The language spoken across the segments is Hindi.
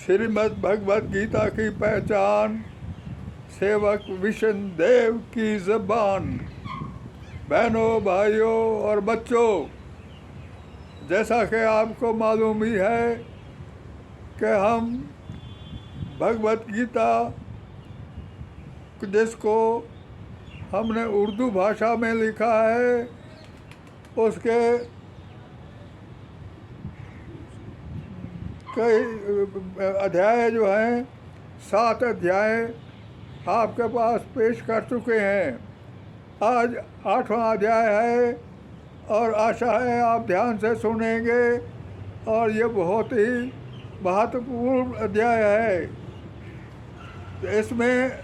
श्रीमद् भगवद गीता की पहचान सेवक विष्णु देव की ज़बान। बहनों, भाइयों और बच्चों, जैसा कि आपको मालूम ही है कि हम भगवद गीता जिसको हमने उर्दू भाषा में लिखा है, उसके कई अध्याय जो हैं, 7 अध्याय आपके पास पेश कर चुके हैं। आज 8वां अध्याय है और आशा है आप ध्यान से सुनेंगे और ये बहुत ही महत्वपूर्ण अध्याय है। इसमें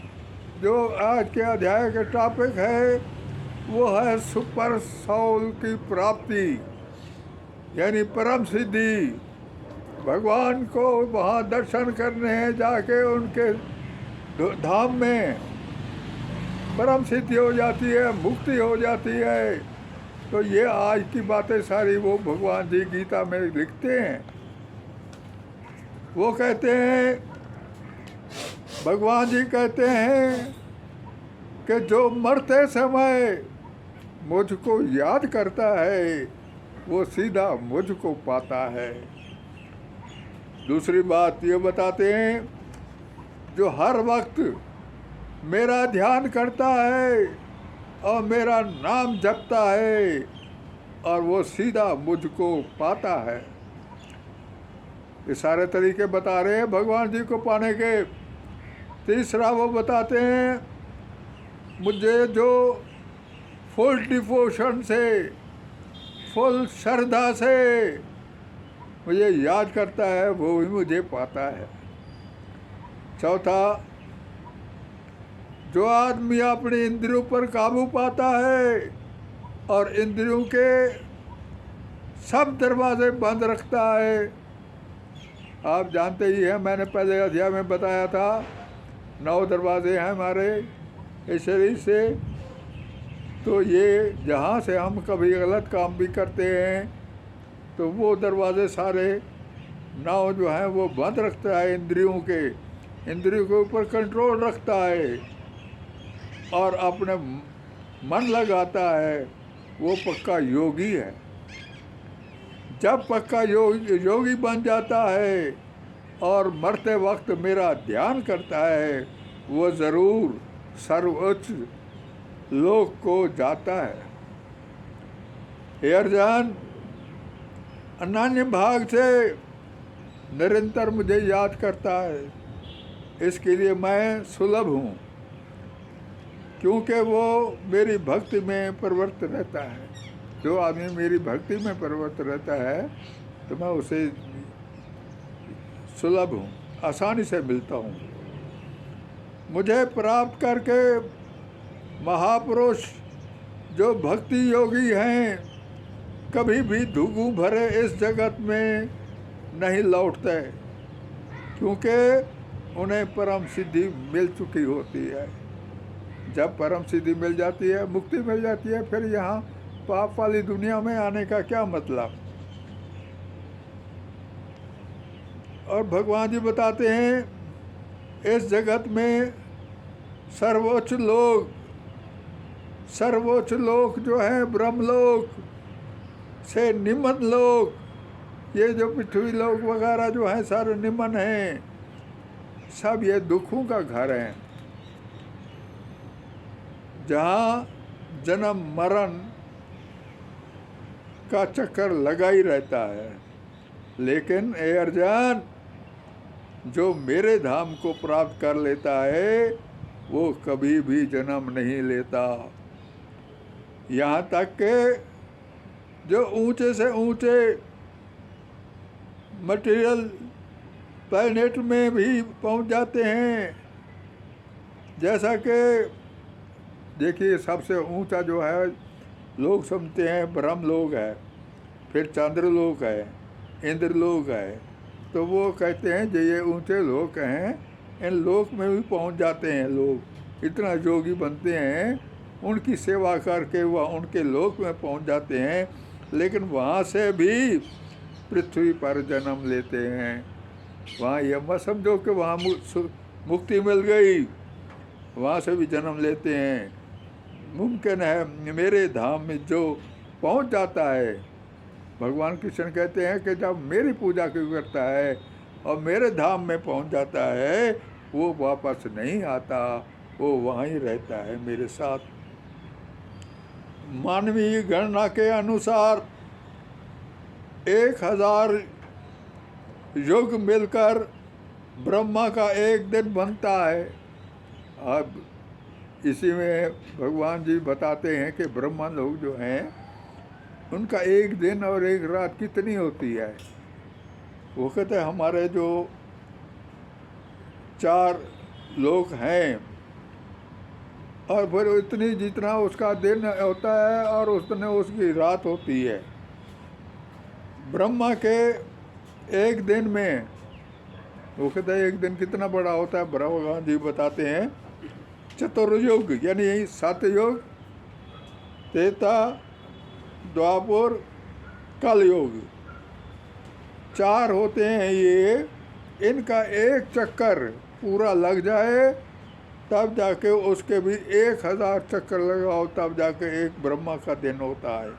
जो आज के अध्याय के टॉपिक है वो है सुपर सोल की प्राप्ति, यानी परम सिद्धि। भगवान को वहाँ दर्शन करने हैं, जाके उनके धाम में परम सिद्धि हो जाती है, मुक्ति हो जाती है। तो ये आज की बातें सारी वो भगवान जी गीता में लिखते हैं। वो कहते हैं, भगवान जी कहते हैं कि जो मरते समय मुझको याद करता है वो सीधा मुझको पाता है। दूसरी बात ये बताते हैं, जो हर वक्त मेरा ध्यान करता है और मेरा नाम जपता है और वो सीधा मुझको पाता है। ये सारे तरीके बता रहे हैं भगवान जी को पाने के। तीसरा वो बताते हैं, मुझे जो फुल डिवोशन से, फुल श्रद्धा से मुझे याद करता है वो भी मुझे पाता है। चौथा, जो आदमी अपनी इंद्रियों पर काबू पाता है और इंद्रियों के सब दरवाजे बंद रखता है। आप जानते ही हैं, मैंने पहले अध्याय में बताया था, 9 दरवाजे हैं हमारे इस शरीर से। तो ये जहाँ से हम कभी गलत काम भी करते हैं तो वो दरवाजे सारे 9 जो हैं वो बंद रखता है। इंद्रियों के ऊपर कंट्रोल रखता है और अपने मन लगाता है, वो पक्का योगी है। जब पक्का योगी बन जाता है और मरते वक्त मेरा ध्यान करता है, वो ज़रूर सर्वोच्च लोक को जाता है। हे अर्जुन, अनन्य भाग से निरंतर मुझे याद करता है, इसके लिए मैं सुलभ हूँ, क्योंकि वो मेरी भक्ति में प्रवृत्त रहता है। जो आदमी मेरी भक्ति में प्रवृत्त रहता है तो मैं उसे सुलभ हूँ, आसानी से मिलता हूँ। मुझे प्राप्त करके महापुरुष जो भक्ति योगी हैं कभी भी धुगू भरे इस जगत में नहीं लौटते, क्योंकि उन्हें परम सिद्धि मिल चुकी होती है। जब परम सिद्धि मिल जाती है, मुक्ति मिल जाती है, फिर यहाँ पाप वाली दुनिया में आने का क्या मतलब। और भगवान जी बताते हैं, इस जगत में सर्वोच्च लोक जो है ब्रह्मलोक से निम्न लोक, ये जो पृथ्वी लोक वगैरह जो है सारे निम्न हैं, सब ये दुखों का घर है, जहाँ जन्म मरण का चक्कर लगा ही रहता है। लेकिन ए अर्जुन, जो मेरे धाम को प्राप्त कर लेता है वो कभी भी जन्म नहीं लेता। यहाँ तक के जो ऊंचे से ऊंचे मटेरियल प्लैनेट में भी पहुंच जाते हैं। जैसा कि देखिए, सबसे ऊंचा जो है लोग समझते हैं ब्रह्मलोक है, फिर चंद्रलोक है, इंद्रलोक है। तो वो कहते हैं जो ये ऊंचे लोक हैं, इन लोक में भी पहुंच जाते हैं लोग। इतना योगी बनते हैं, उनकी सेवा करके वह उनके लोक में पहुंच जाते हैं। लेकिन वहाँ से भी पृथ्वी पर जन्म लेते हैं। वहाँ ये मत समझो कि वहाँ मुक्ति मिल गई, वहाँ से भी जन्म लेते हैं। मुमकिन है मेरे धाम में जो पहुँच जाता है, भगवान कृष्ण कहते हैं कि जब मेरी पूजा क्यों करता है और मेरे धाम में पहुँच जाता है, वो वापस नहीं आता, वो वहाँ ही रहता है मेरे साथ। मानवीय गणना के अनुसार 1000 युग मिलकर ब्रह्मा का एक दिन बनता है। अब इसी में भगवान जी बताते हैं कि ब्रह्मा लोग जो हैं उनका एक दिन और एक रात कितनी होती है। वो कहते हैं हमारे जो 4 लोग हैं और फिर इतनी जितना उसका दिन होता है और उतने उसकी रात होती है। ब्रह्मा के एक दिन में, वो कहते हैं एक दिन कितना बड़ा होता है, भगवान जी बताते हैं चतुर्युग, यानी यही 7 युग, त्रेता, द्वापर, कलयुग, 4 होते हैं ये। इनका एक चक्कर पूरा लग जाए तब जाके उसके भी 1000 चक्कर लगाओ तब जाके एक ब्रह्मा का दिन होता है।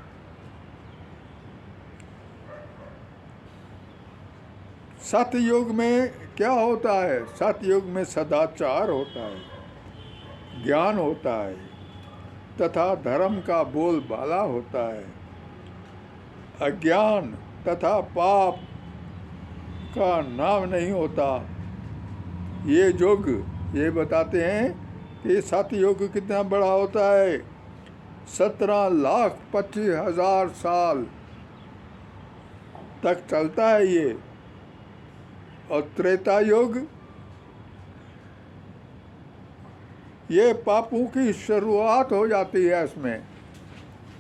सतयुग में क्या होता है? सतयुग में सदाचार होता है, ज्ञान होता है तथा धर्म का बोलबाला होता है। अज्ञान तथा पाप का नाम नहीं होता। ये युग ये बताते हैं कि सतयुग कितना बड़ा होता है, 17,25,000 साल तक चलता है ये। और त्रेता युग ये पापों की शुरुआत हो जाती है। इसमें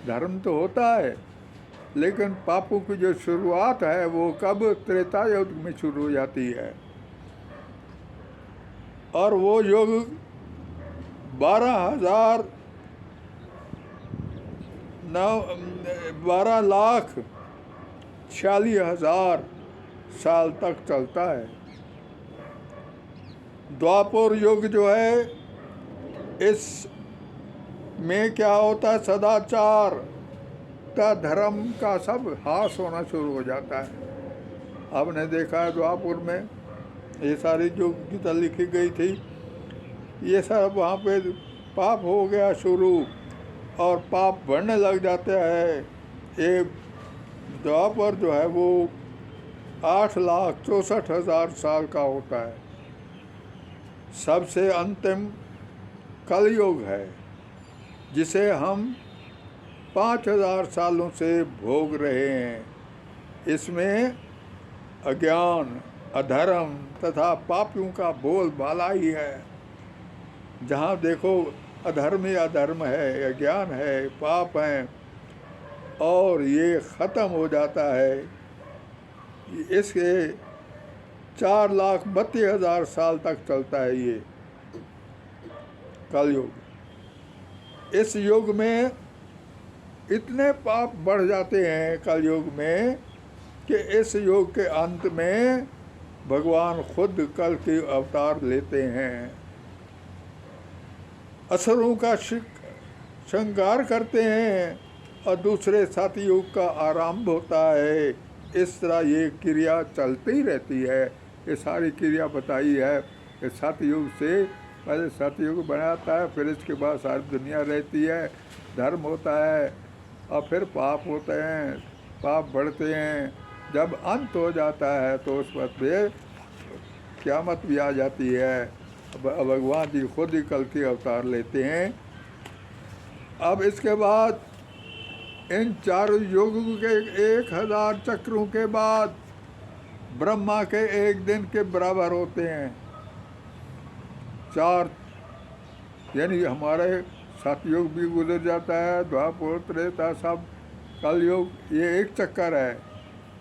धर्म तो होता है लेकिन पापों की जो शुरुआत है वो कब? त्रेता युग में शुरू हो जाती है। और वो युग 12,46,000 साल तक चलता है। द्वापर युग जो है इस में क्या होता है? सदाचार का धर्म का सब हास होना शुरू हो जाता है। आपने देखा है द्वापर में ये सारी जो गीता लिखी गई थी ये सब वहाँ पे पाप हो गया शुरू और पाप बढ़ने लग जाते हैं। ये द्वापर जो है वो 8,64,000 साल का होता है। सबसे अंतिम कलयुग है जिसे हम 5,000 सालों से भोग रहे हैं। इसमें अज्ञान, अधर्म तथा पापियों का बोलबाला ही है। जहाँ देखो अधर्म ही अधर्म है, अज्ञान है, पाप हैं और ये ख़त्म हो जाता है। इसके 4,32,000 साल तक चलता है ये कलयुग। इस युग में इतने पाप बढ़ जाते हैं कलयुग में कि इस युग के अंत में भगवान खुद कल के अवतार लेते हैं, असुरों का श्रृंगार करते हैं और दूसरे सतयुग का आरंभ होता है। इस तरह ये क्रिया चलती ही रहती है। ये सारी क्रिया बताई है कि सतयुग से पहले सतयुग बनाता है, फिर इसके बाद सारी दुनिया रहती है, धर्म होता है और फिर पाप होते हैं, पाप बढ़ते हैं। जब अंत हो जाता है तो उस पर फिर क़यामत भी आ जाती है। भगवान जी खुद ही कल के अवतार लेते हैं। अब इसके बाद इन 4 युगों के 1000 चक्रों के बाद ब्रह्मा के एक दिन के बराबर होते हैं। 4 यानी हमारे सतयुग भी गुजर जाता है, द्वापर, त्रेता, सब कलयुग ये एक चक्कर है।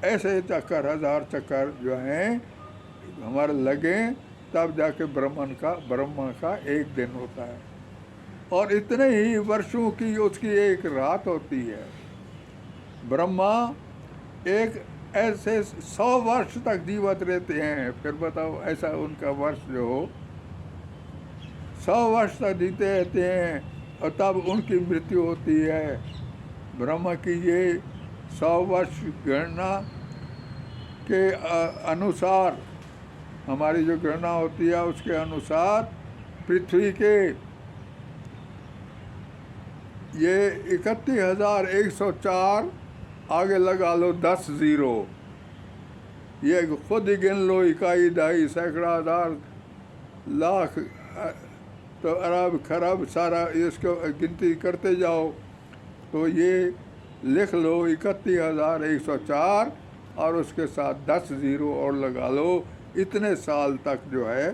ऐसे चक्कर 1000 चक्कर जो हैं हमारे लगे तब जाके ब्रह्मा का एक दिन होता है। और इतने ही वर्षों की उसकी एक रात होती है। ब्रह्मा एक ऐसे 100 वर्ष तक जीवित रहते हैं। फिर बताओ, ऐसा उनका वर्ष जो हो, 100 वर्ष तक जीते रहते हैं और तब उनकी मृत्यु होती है। ब्रह्मा की ये 100 वर्ष गणना के अनुसार, हमारी जो गणना होती है उसके अनुसार पृथ्वी के ये 31,104 आगे लगा लो 10 जीरो, ये खुद ही गिन लो, इकाई दहाई सैकड़ा हज़ार लाख तो अरब खरब सारा इसको गिनती करते जाओ तो ये लिख लो 31,104 और उसके साथ 10 जीरो और लगा लो। इतने साल तक जो है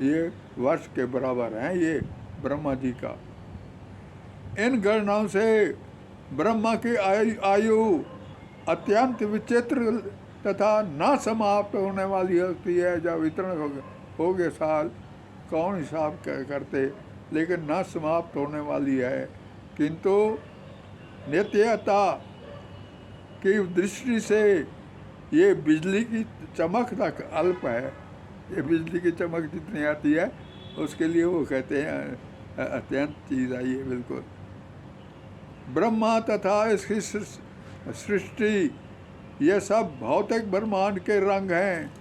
ये वर्ष के बराबर हैं ये ब्रह्मा जी का। इन गणनाओं से ब्रह्मा की आयु अत्यंत विचित्र तथा ना समाप्त होने वाली होती है। जब इतने हो गए साल कौन हिसाब करते, लेकिन ना समाप्त होने वाली है। किंतु नित्यता की दृष्टि से ये बिजली की चमक तक अल्प है। ये बिजली की चमक जितनी आती है उसके लिए वो कहते हैं अत्यंत चीज़ आई है। बिल्कुल ब्रह्मा तथा इसकी सृष्टि ये सब भौतिक ब्रह्मांड के रंग हैं।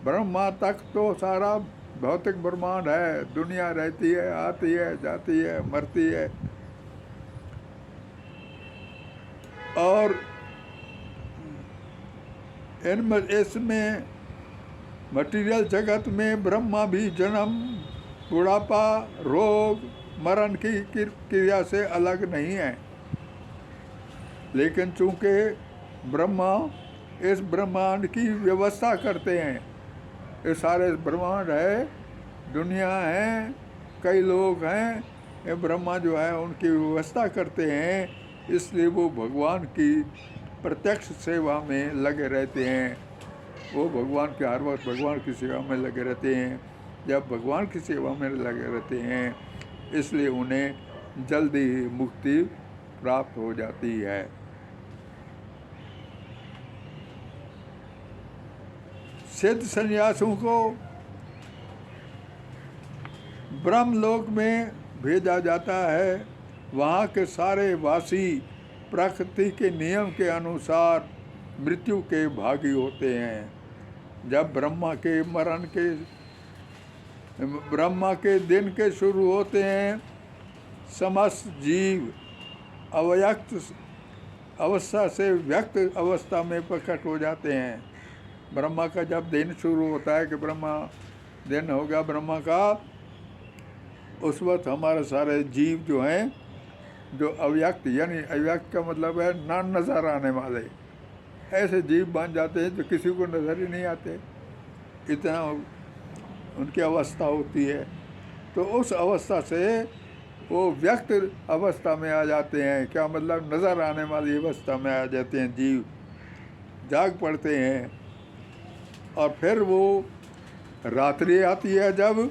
ब्रह्मा तक तो सारा भौतिक ब्रह्मांड है, दुनिया रहती है, आती है, जाती है, मरती है। और इसमें मटेरियल जगत में ब्रह्मा भी जन्म, बुढ़ापा, रोग, मरण की क्रिया से अलग नहीं है। लेकिन चूंकि ब्रह्मा इस ब्रह्मांड की व्यवस्था करते हैं, ये सारे ब्रह्मांड है, दुनिया है, कई लोग हैं, ये ब्रह्मा जो है उनकी व्यवस्था करते हैं। इसलिए वो भगवान की प्रत्यक्ष सेवा में लगे रहते हैं। वो भगवान के हर वक्त भगवान की सेवा में लगे रहते हैं। जब भगवान की सेवा में लगे रहते हैं इसलिए उन्हें जल्दी ही मुक्ति प्राप्त हो जाती है। सिद्ध सन्यासियों को ब्रह्मलोक में भेजा जाता है। वहाँ के सारे वासी प्रकृति के नियम के अनुसार मृत्यु के भागी होते हैं। जब ब्रह्मा के दिन के शुरू होते हैं, समस्त जीव अव्यक्त अवस्था से व्यक्त अवस्था में प्रकट हो जाते हैं। ब्रह्मा का जब दिन शुरू होता है कि ब्रह्मा दिन हो गया ब्रह्मा का, उस वक्त हमारे सारे जीव जो हैं, जो अव्यक्त यानी अव्यक्त का मतलब है ना नज़र आने वाले, ऐसे जीव बन जाते हैं जो किसी को नज़र ही नहीं आते, इतना उनकी अवस्था होती है। तो उस अवस्था से वो व्यक्त अवस्था में आ जाते हैं। क्या मतलब? नज़र आने वाली अवस्था में आ जाते हैं जीव, जाग पड़ते हैं। और फिर वो रात्रि आती है जब,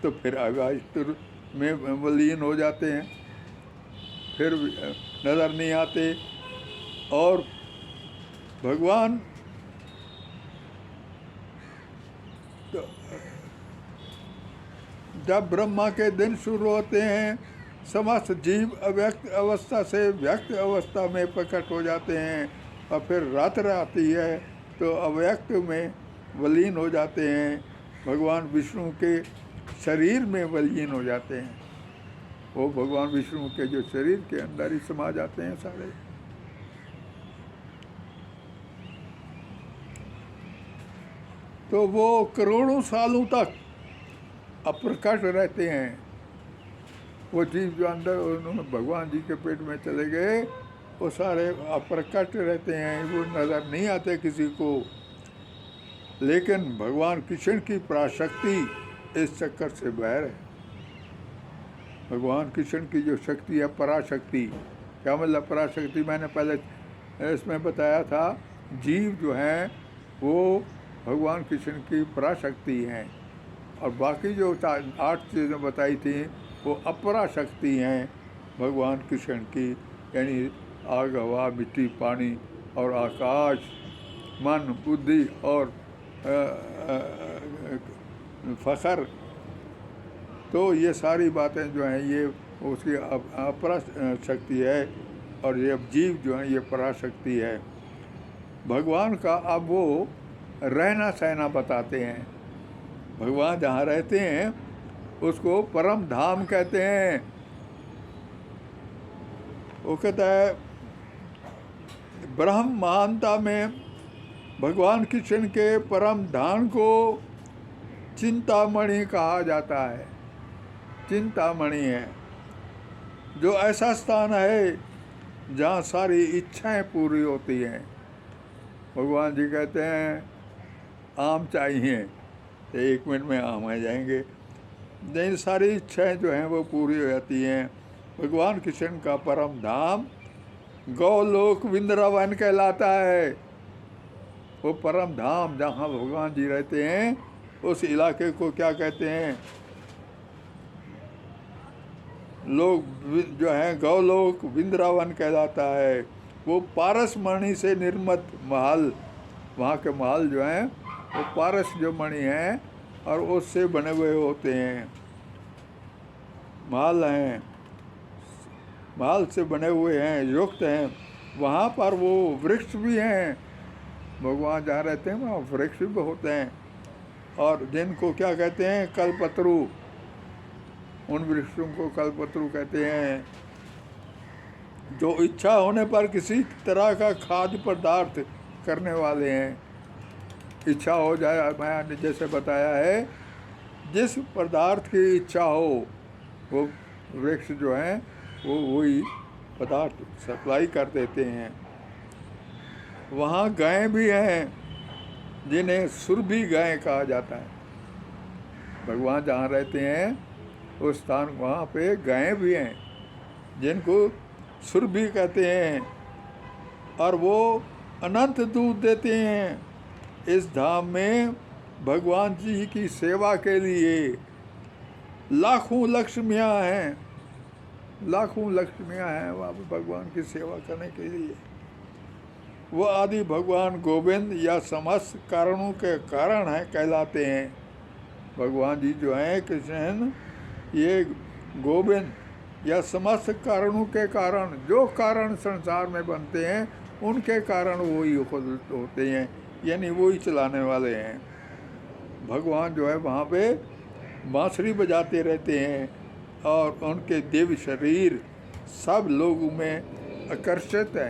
तो फिर अव्यक्त में विलीन हो जाते हैं, फिर नज़र नहीं आते। और भगवान तो जब ब्रह्मा के दिन शुरू होते हैं, समस्त जीव अव्यक्त अवस्था से व्यक्त अवस्था में प्रकट हो जाते हैं। और फिर रात्रि आती है तो अव्यक्त में विलीन हो जाते हैं, भगवान विष्णु के शरीर में विलीन हो जाते हैं। वो भगवान विष्णु के जो शरीर के अंदर ही समा जाते हैं सारे। तो वो करोड़ों सालों तक अप्रकट रहते हैं। वो जीव जो अंदर उन्होंने भगवान जी के पेट में चले गए, वो सारे अप्रकट रहते हैं, वो नज़र नहीं आते किसी को। लेकिन भगवान कृष्ण की पराशक्ति इस चक्कर से बाहर है। भगवान कृष्ण की जो शक्ति है पराशक्ति, क्या मतलब पराशक्ति? मैंने पहले इसमें बताया था, जीव जो हैं वो भगवान कृष्ण की पराशक्ति हैं, और बाकी जो 8 चीज़ें बताई थी वो अपराशक्ति हैं भगवान कृष्ण की, यानी आग, हवा, मिट्टी, पानी और आकाश मन, बुद्धि और फ़ख्र, तो ये सारी बातें जो हैं ये उसकी अपरा शक्ति है, और ये जीव जो है ये पराशक्ति है। भगवान का अब वो रहना सहना बताते हैं। भगवान जहाँ रहते हैं उसको परम धाम कहते हैं। वो कहता है ब्रह्म महानता में भगवान कृष्ण के परम धाम को चिंतामणि कहा जाता है। चिंतामणि है जो ऐसा स्थान है जहाँ सारी इच्छाएं पूरी होती हैं। भगवान जी कहते हैं आम चाहिए तो 1 मिनट में आम आ जाएंगे। नहीं, सारी इच्छाएं जो हैं वो पूरी हो जाती हैं। भगवान कृष्ण का परम धाम गौलोक वृंदावन कहलाता है। वो परम धाम जहाँ भगवान जी रहते हैं उस इलाके को क्या कहते हैं? लोग जो हैं गौलोक वृंदावन कहलाता है। वो पारस मणि से निर्मित महल, वहाँ के महल जो हैं वो पारस जो मणि हैं और उससे बने हुए होते हैं। महल हैं, महल से बने हुए हैं, युक्त हैं। वहाँ पर वो वृक्ष भी हैं। भगवान जहाँ रहते हैं वहाँ वृक्ष भी होते हैं, और जिनको क्या कहते हैं? कल्पतरु। उन वृक्षों को कल्पतरु कहते हैं। जो इच्छा होने पर किसी तरह का खाद्य पदार्थ करने वाले हैं। इच्छा हो जाए, मैंने जैसे बताया है, जिस पदार्थ की इच्छा हो वो वृक्ष जो हैं वो वही पदार्थ सप्लाई कर देते हैं। वहाँ गायें भी हैं जिन्हें सुरभि गाय कहा जाता है। भगवान जहाँ रहते हैं उस स्थान, वहाँ पे गायें भी हैं जिनको सुरभि कहते हैं, और वो अनंत दूध देते हैं। इस धाम में भगवान जी की सेवा के लिए लाखों लक्ष्मियाँ हैं। लाखों लक्ष्मियाँ हैं वहाँ पे भगवान की सेवा करने के लिए। वो आदि भगवान गोविंद या समस्त कारणों के कारण हैं कहलाते हैं। भगवान जी जो हैं कृष्ण, ये गोविंद या समस्त कारणों के कारण, जो कारण संसार में बनते हैं उनके कारण वो ही खुद होते हैं, यानी वो ही चलाने वाले हैं। भगवान जो है वहाँ पे बांसुरी बजाते रहते हैं, और उनके देव शरीर सब लोगों में आकर्षित है।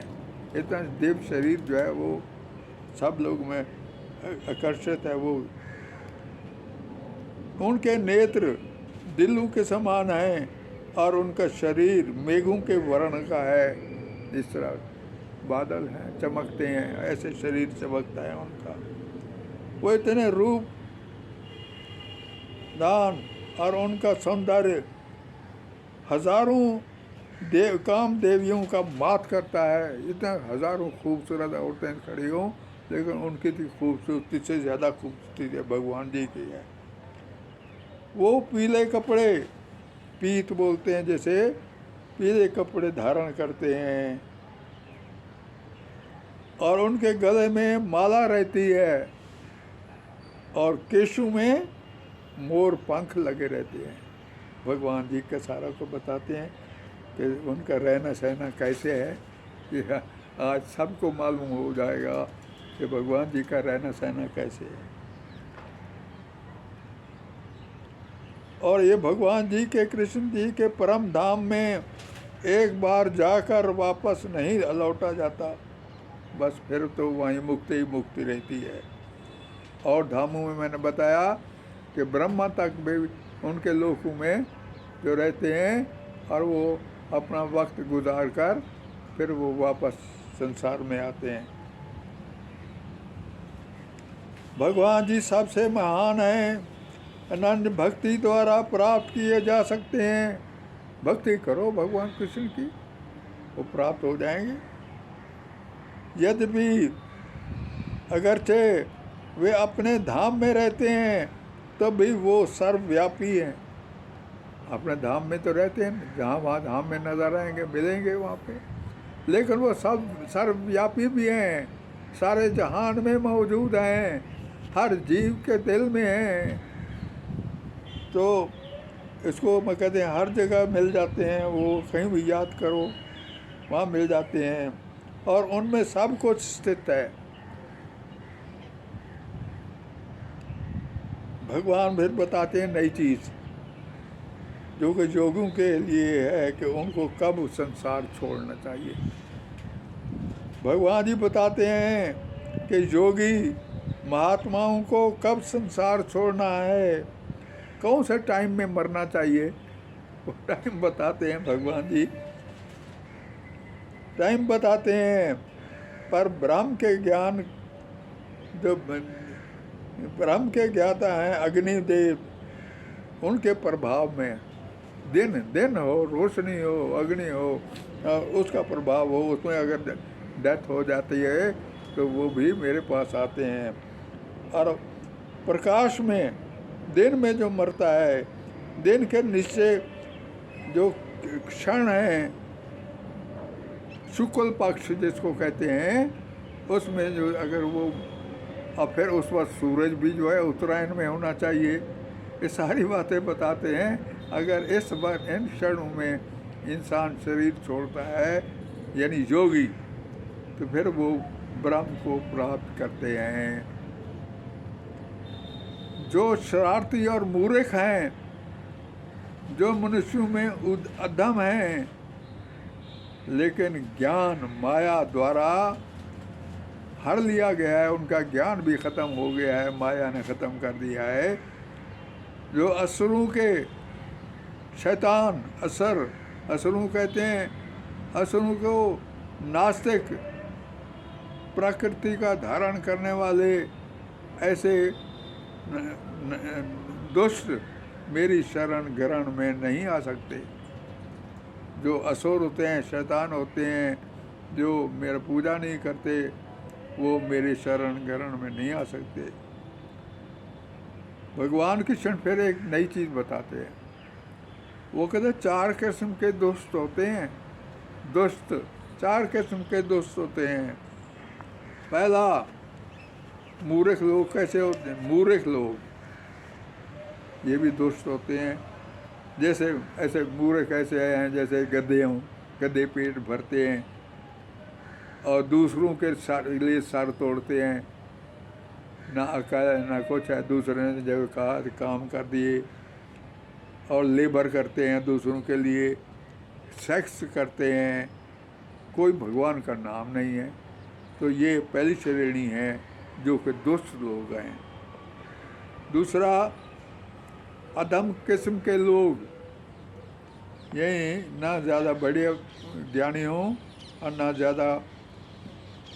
इतना देव शरीर जो है वो सब लोगों में आकर्षित है। वो उनके नेत्र दिलों के समान हैं, और उनका शरीर मेघों के वर्ण का है। इस तरह बादल हैं, चमकते हैं, ऐसे शरीर चमकता है उनका। वो इतने रूप दान और उनका सौंदर्य हजारों काम देवियों का मात करता है। इतने हजारों खूबसूरत औरतें खड़ी हों, लेकिन उनकी खूबसूरती से ज़्यादा खूबसूरती भगवान जी की है। वो पीले कपड़े, पीत बोलते हैं जैसे, पीले कपड़े धारण करते हैं, और उनके गले में माला रहती है, और केशों में मोर पंख लगे रहते हैं। भगवान जी के सारा को बताते हैं कि उनका रहना सहना कैसे है। ये आज सबको मालूम हो जाएगा कि भगवान जी का रहना सहना कैसे है। और ये भगवान जी के, कृष्ण जी के परम धाम में एक बार जाकर वापस नहीं लौटा जाता। बस फिर तो वहीं मुक्ति ही मुक्ति रहती है। और धामों में मैंने बताया कि ब्रह्मा तक भी उनके लोकों में जो रहते हैं, और वो अपना वक्त गुजार कर फिर वो वापस संसार में आते हैं। भगवान जी सबसे महान हैं, अनन्य भक्ति द्वारा प्राप्त किए जा सकते हैं। भक्ति करो भगवान कृष्ण की, वो प्राप्त हो जाएंगे। यद्यपि अगरचे वे अपने धाम में रहते हैं तो भी वो सर्वव्यापी हैं। अपने धाम में तो रहते हैं, जहाँ वहाँ धाम में नजर आएंगे, मिलेंगे वहाँ पे, लेकिन वो सब सर्वव्यापी भी हैं। सारे जहान में मौजूद हैं, हर जीव के दिल में हैं। तो इसको मैं कहते हैं हर जगह मिल जाते हैं, वो कहीं भी याद करो वहाँ मिल जाते हैं, और उनमें सब कुछ स्थित है। भगवान फिर बताते हैं नई चीज़, जो कि योगियों के लिए है कि उनको कब संसार छोड़ना चाहिए। भगवान जी बताते हैं कि योगी महात्माओं को कब संसार छोड़ना है, कौन से टाइम में मरना चाहिए, वो टाइम बताते हैं भगवान जी, टाइम बताते हैं। पर ब्रह्म के ज्ञान, जो ब्रह्म के ज्ञाता हैं अग्निदेव, उनके प्रभाव में दिन दिन हो, रोशनी हो, अग्नि हो, उसका प्रभाव हो, उसमें अगर डेथ हो जाती है तो वो भी मेरे पास आते हैं। और प्रकाश में, दिन में जो मरता है, दिन के निश्चय जो क्षण हैं, शुक्ल पक्ष जिसको कहते हैं, उसमें जो अगर वो, और फिर उस वक्त सूरज भी जो है उत्तरायण में होना चाहिए। ये सारी बातें बताते हैं। अगर इस बार इन क्षणों में इंसान शरीर छोड़ता है, यानी योगी, तो फिर वो ब्रह्म को प्राप्त करते हैं। जो शरारती और मूर्ख हैं, जो मनुष्यों में अधम हैं, लेकिन ज्ञान माया द्वारा हर लिया गया है, उनका ज्ञान भी ख़त्म हो गया है, माया ने ख़त्म कर दिया है। जो असुरों के शैतान, असुरों कहते हैं, असुरों को नास्तिक, प्रकृति का धारण करने वाले ऐसे दुष्ट मेरी शरण ग्रहण में नहीं आ सकते। जो असुर होते हैं, शैतान होते हैं, जो मेरा पूजा नहीं करते, वो मेरे शरण ग्रहण में नहीं आ सकते। भगवान कृष्ण फिर एक नई चीज़ बताते हैं। वो कहते हैं 4 किस्म के दोस्त होते हैं। दोस्त 4 किस्म के दोस्त होते हैं। पहला, मूर्ख लोग कैसे होते हैं? मूर्ख लोग, ये भी दोस्त होते हैं। जैसे ऐसे मूर्ख ऐसे हैं जैसे गधे हों, गधे पेट भरते हैं और दूसरों के लिए सर तोड़ते हैं, ना अकल ना कुछ है, दूसरे ने जब कहा काम कर दिए, और लेबर करते हैं दूसरों के लिए, सेक्स करते हैं, कोई भगवान का नाम नहीं है। तो ये पहली श्रेणी है जो कि दुष्ट लोग हैं। दूसरा, अधम किस्म के लोग, यही ना ज़्यादा बड़े ज्ञानी हों और ना ज़्यादा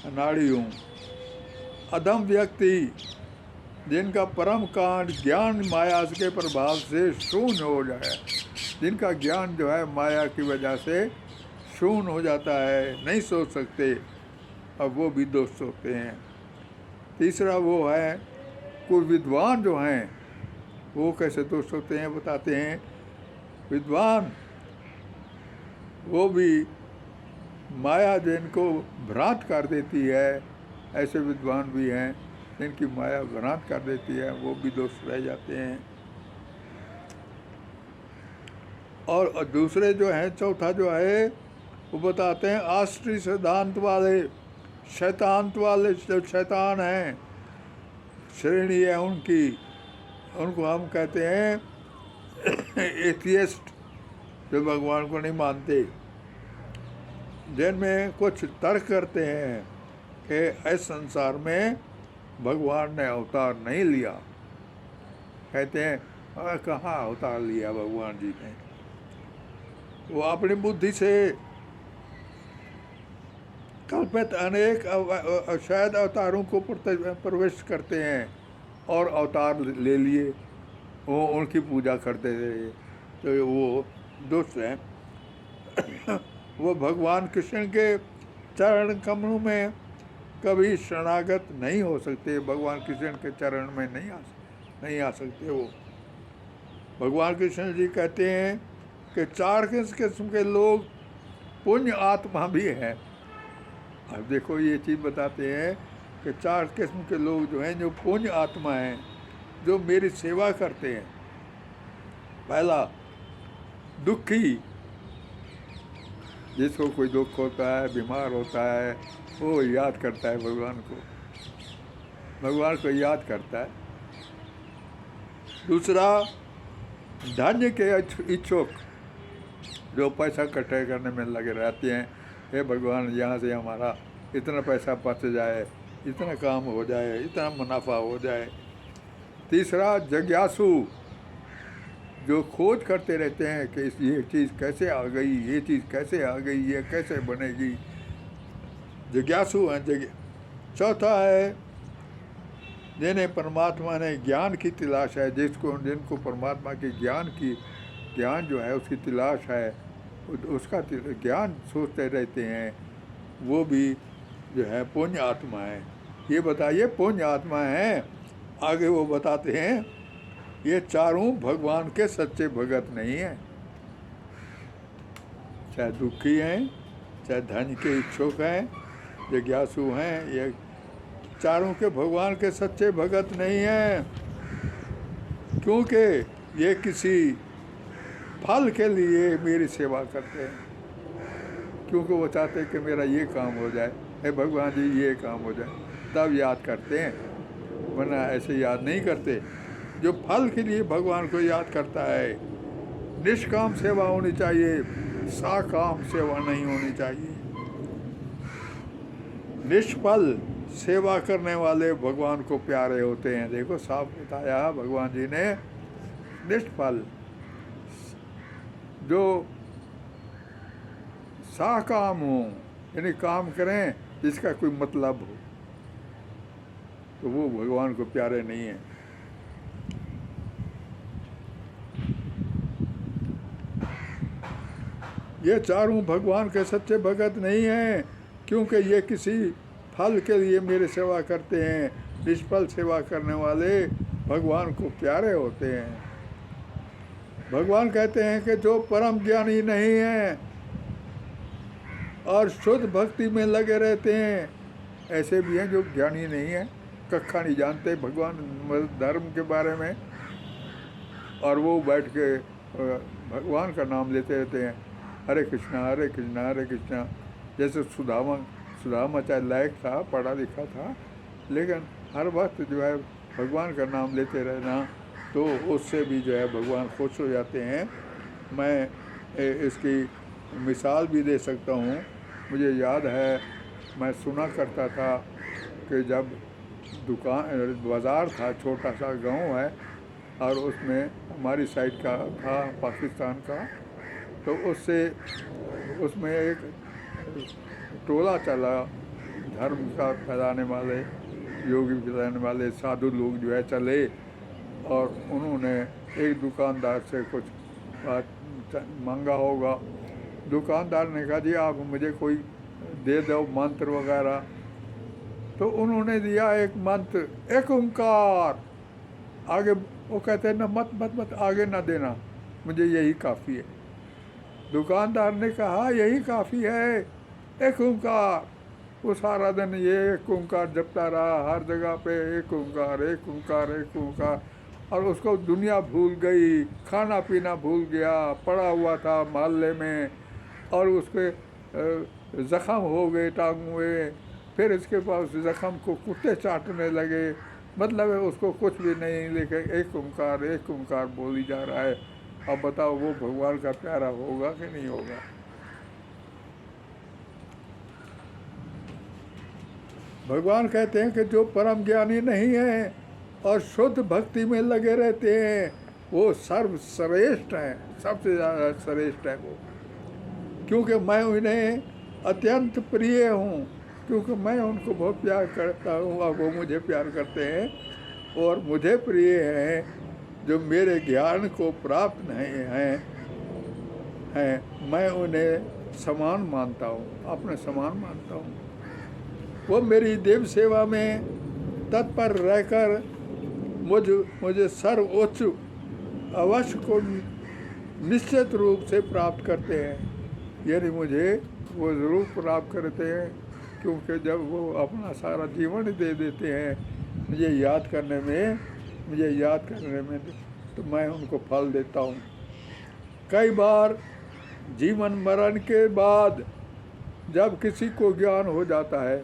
अनाड़ी हों। अधम व्यक्ति जिनका परम कांड ज्ञान माया के प्रभाव से शून्य हो जाए, जिनका ज्ञान जो है माया की वजह से शून्य हो जाता है, नहीं सोच सकते, अब वो भी दोस्त होते हैं। तीसरा वो है, कोई विद्वान जो हैं, वो कैसे दोस्त होते हैं बताते हैं। विद्वान वो भी माया जिनको भ्रांत कर देती है, ऐसे विद्वान भी हैं जिनकी माया भ्रांत कर देती है, वो भी दोस्त रह जाते हैं। और दूसरे जो हैं, चौथा जो है, वो बताते हैं आश्री सिद्धांत वाले, शैतांत वाले, जो शैतान हैं, श्रेणी है उनकी, उनको हम कहते हैं एथियस्ट, जो भगवान को नहीं मानते, जिनमें कुछ तर्क करते हैं कि इस संसार में भगवान ने अवतार नहीं लिया। कहते हैं कहाँ अवतार लिया भगवान जी ने, वो अपनी बुद्धि से कल्पित अनेक शायद अवतारों को प्रवेश करते हैं और अवतार ले लिए, वो उनकी पूजा करते थे, तो वो दुष्ट हैं। वो भगवान कृष्ण के चरण कमलों में कभी शरणागत नहीं हो सकते, भगवान कृष्ण के चरण में नहीं आ सकते। वो भगवान कृष्ण जी कहते हैं कि 4 किस्म के लोग पुण्य आत्मा भी हैं। अब देखो ये चीज़ बताते हैं कि 4 किस्म के लोग जो हैं, जो पुण्य आत्मा हैं, जो मेरी सेवा करते हैं। पहला, दुखी, जिसको कोई दुख होता है, बीमार होता है, वो याद करता है भगवान को, भगवान को याद करता है। दूसरा, धन्य के इच्छुक, जो पैसा इकट्ठे करने में लगे रहते हैं, हे भगवान यहाँ से हमारा इतना पैसा बच जाए, इतना काम हो जाए, इतना मुनाफा हो जाए। तीसरा, जिज्ञासु, जो खोज करते रहते हैं कि ये चीज़ कैसे आ गई, ये चीज़ कैसे आ गई, ये कैसे बनेगी, जिज्ञासु हैं। चौथा है, जिन्हें परमात्मा ने ज्ञान की तलाश है, जिनको परमात्मा के ज्ञान जो है उसकी तलाश है, उसका ज्ञान सोचते रहते हैं, वो भी जो है पुण्य आत्मा है। ये बताइए, पुण्य आत्मा है। आगे वो बताते हैं, ये चारों भगवान के सच्चे भगत नहीं हैं, चाहे दुखी हैं, चाहे धन के इच्छुक हैं, जिज्ञासु हैं, ये चारों के भगवान के सच्चे भगत नहीं हैं, क्योंकि ये किसी फल के लिए मेरी सेवा करते हैं, क्योंकि वो चाहते हैं कि मेरा ये काम हो जाए, हे भगवान जी ये काम हो जाए, तब याद करते हैं, वरना ऐसे याद नहीं करते। जो फल के लिए भगवान को याद करता है, निष्काम सेवा होनी चाहिए, साकाम सेवा नहीं होनी चाहिए। निष्फल सेवा करने वाले भगवान को प्यारे होते हैं। देखो साफ बताया भगवान जी ने, निष्फल, जो साकाम हो, यानी काम करें जिसका कोई मतलब हो, तो वो भगवान को प्यारे नहीं है। ये चारों भगवान के सच्चे भगत नहीं हैं, क्योंकि ये किसी फल के लिए मेरी सेवा करते हैं। निष्फल सेवा करने वाले भगवान को प्यारे होते हैं। भगवान कहते हैं कि जो परम ज्ञानी नहीं हैं और शुद्ध भक्ति में लगे रहते हैं, ऐसे भी हैं जो ज्ञानी नहीं हैं, कक्का नहीं जानते भगवान धर्म के बारे में, और वो बैठ के भगवान का नाम लेते रहते हैं, हरे कृष्णा हरे कृष्णा हरे कृष्णा। जैसे सुदामा चाहे लायक था, पढ़ा लिखा था, लेकिन हर वक्त जो है भगवान का नाम लेते रहना, तो उससे भी जो है भगवान खुश हो जाते हैं। मैं इसकी मिसाल भी दे सकता हूँ। मुझे याद है, मैं सुना करता था कि जब बाज़ार था, छोटा सा गांव है, और उसमें हमारी साइड का था, पाकिस्तान का, तो उसमें एक टोला चला, धर्म का फैलाने वाले, योगी फैलाने वाले साधु लोग जो है चले, और उन्होंने एक दुकानदार से कुछ बात मांगा होगा। दुकानदार ने कहा, जी आप मुझे कोई दे दो मंत्र वगैरह। तो उन्होंने दिया एक मंत्र, एक ओंकार। आगे वो कहते हैं ना, मत मत मत आगे ना देना, मुझे यही काफ़ी है। दुकानदार ने कहा, यही काफ़ी है, एक ओंकार। वो सारा दिन ये एक ओंकार जपता रहा, हर जगह पे एक ओंकार एक ओंकार एक ओंकार, और उसको दुनिया भूल गई, खाना पीना भूल गया, पड़ा हुआ था मोहल्ले में, और उसके ज़ख़म हो गए टांगों में। फिर इसके पास ज़ख़म को कुत्ते चाटने लगे, मतलब है उसको कुछ भी नहीं, लेकिन एक ओंकार बोली जा रहा है। अब बताओ वो भगवान का प्यारा होगा कि नहीं होगा? भगवान कहते हैं कि जो परम ज्ञानी नहीं है और शुद्ध भक्ति में लगे रहते हैं, वो सर्वश्रेष्ठ हैं, सबसे ज़्यादा श्रेष्ठ है वो, क्योंकि मैं उन्हें अत्यंत प्रिय हूँ, क्योंकि मैं उनको बहुत प्यार करता हूँ और वो मुझे प्यार करते हैं। और मुझे प्रिय हैं जो मेरे ज्ञान को प्राप्त नहीं हैं, मैं उन्हें समान मानता हूँ, अपने समान मानता हूँ। वो मेरी देव सेवा में तत्पर रहकर मुझे सर्वोच्च अवश्य को निश्चित रूप से प्राप्त करते हैं, यानी मुझे वो ज़रूर प्राप्त करते हैं। क्योंकि जब वो अपना सारा जीवन ही दे देते हैं मुझे याद करने में, तो मैं उनको फल देता हूँ। कई बार जीवन मरण के बाद जब किसी को ज्ञान हो जाता है,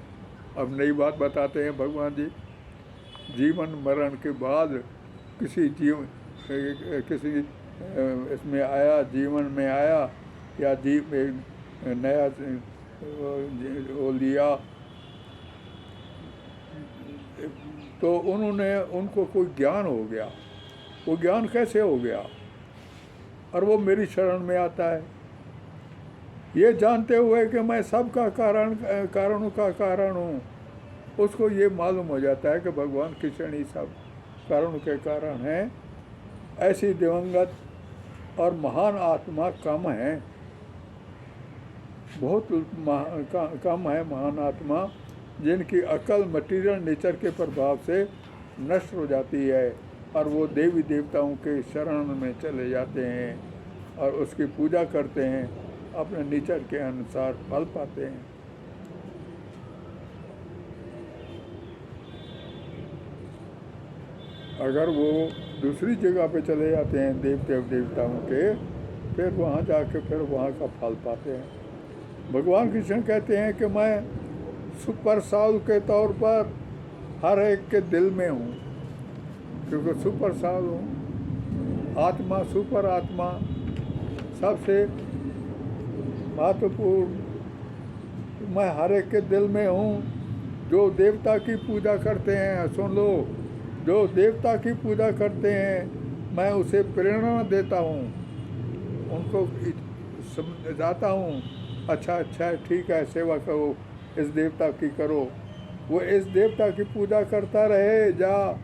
अब नई बात बताते हैं भगवान जी, जीवन मरण के बाद किसी इसमें आया, जीवन में आया या एक नया वो लिया, तो उनको कोई ज्ञान हो गया। वो ज्ञान कैसे हो गया? और वो मेरी शरण में आता है, ये जानते हुए कि मैं सबका कारणों का कारण हूँ। उसको ये मालूम हो जाता है कि भगवान कृष्ण ही सब कारणों के कारण हैं। ऐसी दिवंगत और महान आत्मा कम है, बहुत कम है महान आत्मा जिनकी अकल मटीरियल नेचर के प्रभाव से नष्ट हो जाती है और वो देवी देवताओं के शरण में चले जाते हैं और उसकी पूजा करते हैं, अपने नेचर के अनुसार फल पाते हैं। अगर वो दूसरी जगह पे चले जाते हैं देवताओं के, फिर वहाँ जाके फिर वहाँ का फल पाते हैं। भगवान कृष्ण कहते हैं कि मैं सुपर साउल के तौर पर हर एक के दिल में हूँ, क्योंकि सुपर साउल हूँ, आत्मा, सुपर आत्मा सबसे महत्वपूर्ण, मैं हर एक के दिल में हूँ। जो देवता की पूजा करते हैं, सुन लो, जो देवता की पूजा करते हैं मैं उसे प्रेरणा देता हूँ, उनको समझाता हूँ, अच्छा ठीक है, सेवा करो, इस देवता की करो। वो इस देवता की पूजा करता रहे जा,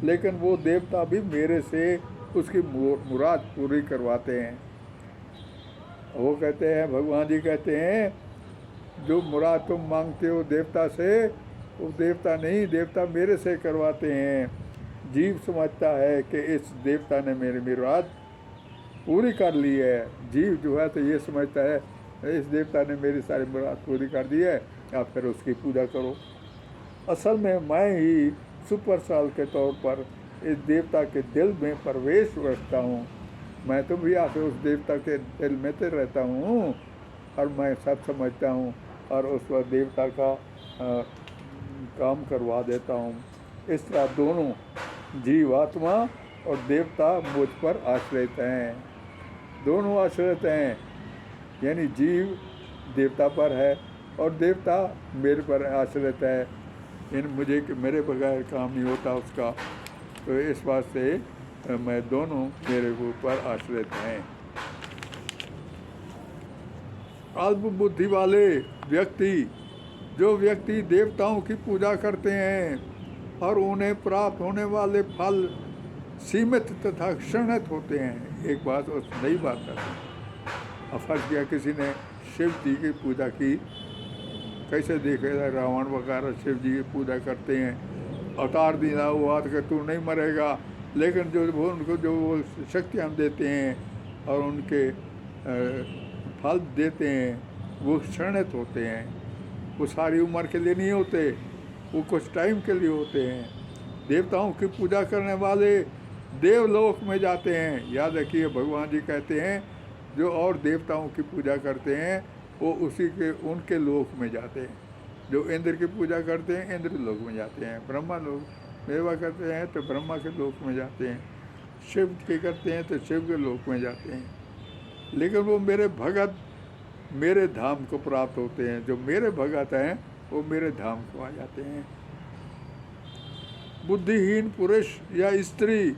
लेकिन वो देवता भी मेरे से उसकी मुराद पूरी करवाते हैं। वो कहते हैं, भगवान जी कहते हैं, जो मुराद तुम मांगते हो देवता से, वो देवता नहीं, देवता मेरे से करवाते हैं। जीव समझता है कि इस देवता ने मेरी मुराद पूरी कर ली है। जीव जो है तो ये समझता है इस देवता ने मेरी सारी मुराद पूरी कर दी है, या फिर उसकी पूजा करो। असल में मैं ही सुपर साल के तौर पर इस देवता के दिल में प्रवेश रखता हूँ। मैं तो भी आके उस देवता के दिल में तो रहता हूँ और मैं सब समझता हूँ और उस वक्त देवता का काम करवा देता हूँ। इस तरह दोनों जीवात्मा और देवता मुझ पर आश्रित हैं, दोनों आश्रित हैं, यानी जीव देवता पर है और देवता मेरे पर आश्रित है। इन मेरे बगैर काम नहीं होता उसका, तो इस बात से मैं दोनों मेरे ऊपर आश्रित हैं। अल्प बुद्धि वाले व्यक्ति, जो व्यक्ति देवताओं की पूजा करते हैं और उन्हें प्राप्त होने वाले फल सीमित तथा क्षणिक होते हैं। एक बात और नई बात है, अब फर्ज किया किसी ने शिव जी की पूजा की, कैसे देखेगा, रावण वगैरह शिव जी की पूजा करते हैं, अवतार दिया हुआ कि तू नहीं मरेगा, लेकिन जो वो उनको जो शक्तियाँ देते हैं और उनके फल देते हैं वो क्षणिक होते हैं, वो सारी उम्र के लिए नहीं होते, वो कुछ टाइम के लिए होते हैं। देवताओं की पूजा करने वाले देवलोक में जाते हैं। याद रखिए, भगवान जी कहते हैं जो और देवताओं की पूजा करते हैं वो उनके लोक में जाते हैं। जो इंद्र की पूजा करते हैं इंद्र लोक में जाते हैं, ब्रह्मा लोक सेवा करते हैं तो ब्रह्मा के लोक में जाते हैं, शिव के करते हैं तो शिव के लोक में जाते हैं। लेकिन वो मेरे भगत मेरे धाम को प्राप्त होते हैं, जो मेरे भगत हैं वो मेरे धाम को आ जाते हैं। बुद्धिहीन पुरुष या स्त्री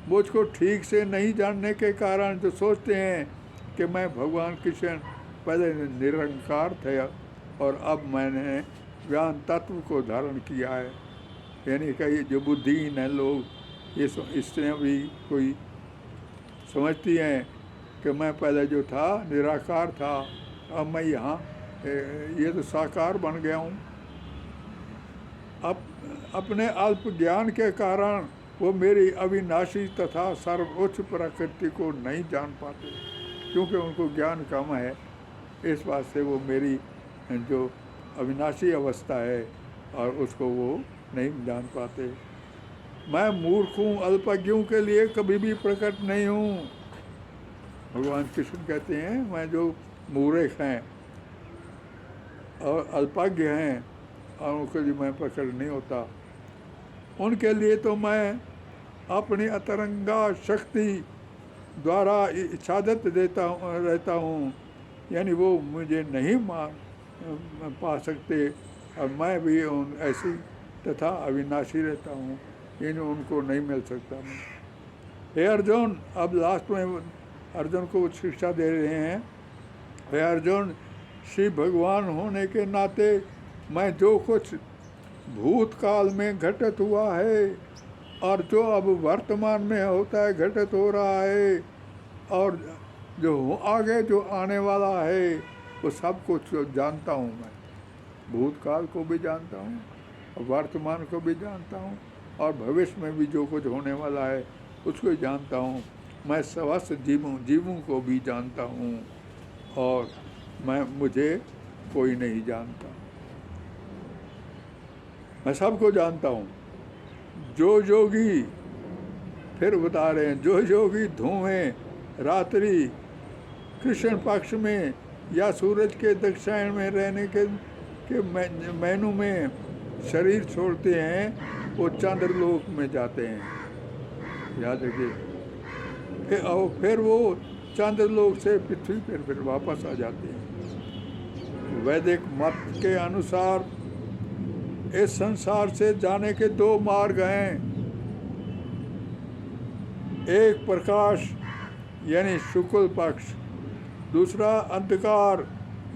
मुझको ठीक से नहीं जानने के कारण जो सोचते हैं कि मैं भगवान कृष्ण पहले निरंकार थे और अब मैंने ज्ञान तत्व को धारण किया है, यानी कई जो बुद्धिहीन हैं लोग, ये स्त्रियाँ भी कोई समझती हैं कि मैं पहले जो था निराकार था, अब मैं यहाँ ये तो साकार बन गया हूँ। अब अपने अल्प ज्ञान के कारण वो मेरी अविनाशी तथा सर्वोच्च प्रकृति को नहीं जान पाते, क्योंकि उनको ज्ञान कम है। इस बात से वो मेरी जो अविनाशी अवस्था है और उसको वो नहीं जान पाते। मैं मूर्ख हूँ, अल्पज्ञों के लिए कभी भी प्रकट नहीं हूँ। भगवान कृष्ण कहते हैं मैं जो मूर्ख हैं और अल्पज्ञ हैं और उनके लिए मैं प्रकट नहीं होता, उनके लिए तो मैं अपनी अतरंगा शक्ति द्वारा इच्छादत रहता हूँ, यानी वो मुझे नहीं पा सकते और मैं भी ऐसी तथा अविनाशी रहता हूँ, यानी उनको नहीं मिल सकता मैं। हे अर्जुन, अब लास्ट में अर्जुन को शिक्षा दे रहे हैं। हे अर्जुन, श्री भगवान होने के नाते मैं जो कुछ भूतकाल में घटित हुआ है और जो अब वर्तमान में होता है घटित हो रहा है और जो आगे जो आने वाला है वो सब कुछ जानता हूँ मैं। भूतकाल को भी जानता हूँ और वर्तमान को भी जानता हूँ और भविष्य में भी जो कुछ होने वाला है उसको ही जानता हूँ। मैं समस्त जीवों को भी जानता हूँ और मुझे कोई नहीं जानता, मैं सबको जानता हूँ। जो योगी, फिर बता रहे हैं, जो योगी धुएं रात्रि कृष्ण पक्ष में या सूरज के दक्षिण में रहने के महीनों में शरीर छोड़ते हैं वो चंद्रलोक में जाते हैं। याद रखिए, फिर वो चंद्रलोक से पृथ्वी पर फिर वापस आ जाते हैं। वैदिक मत के अनुसार इस संसार से जाने के दो मार्ग हैं, एक प्रकाश यानी शुक्ल पक्ष, दूसरा अंधकार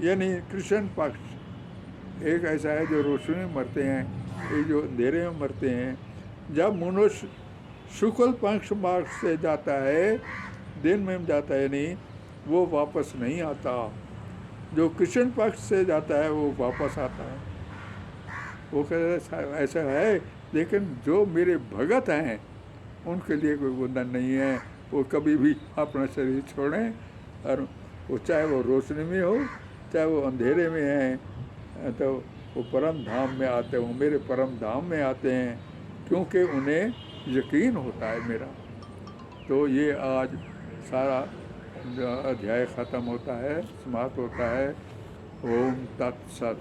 यानी कृष्ण पक्ष। एक ऐसा है जो रोशनी में मरते हैं, एक जो अंधेरे में मरते हैं। जब मनुष्य शुक्ल पक्ष मार्ग से जाता है, दिन में जाता है, नहीं वो वापस नहीं आता। जो कृष्ण पक्ष से जाता है वो वापस आता है। वो कहते ऐसा है, लेकिन जो मेरे भगत हैं उनके लिए कोई बंधन नहीं है, वो कभी भी अपना शरीर छोड़ें और वो चाहे वो रोशनी में हो चाहे वो अंधेरे में हैं, तो वो परम धाम में आते हैं, वो मेरे परम धाम में आते हैं, क्योंकि उन्हें यकीन होता है मेरा। तो ये आज सारा अध्याय ख़त्म होता है, समाप्त होता है। ओम तत्सत।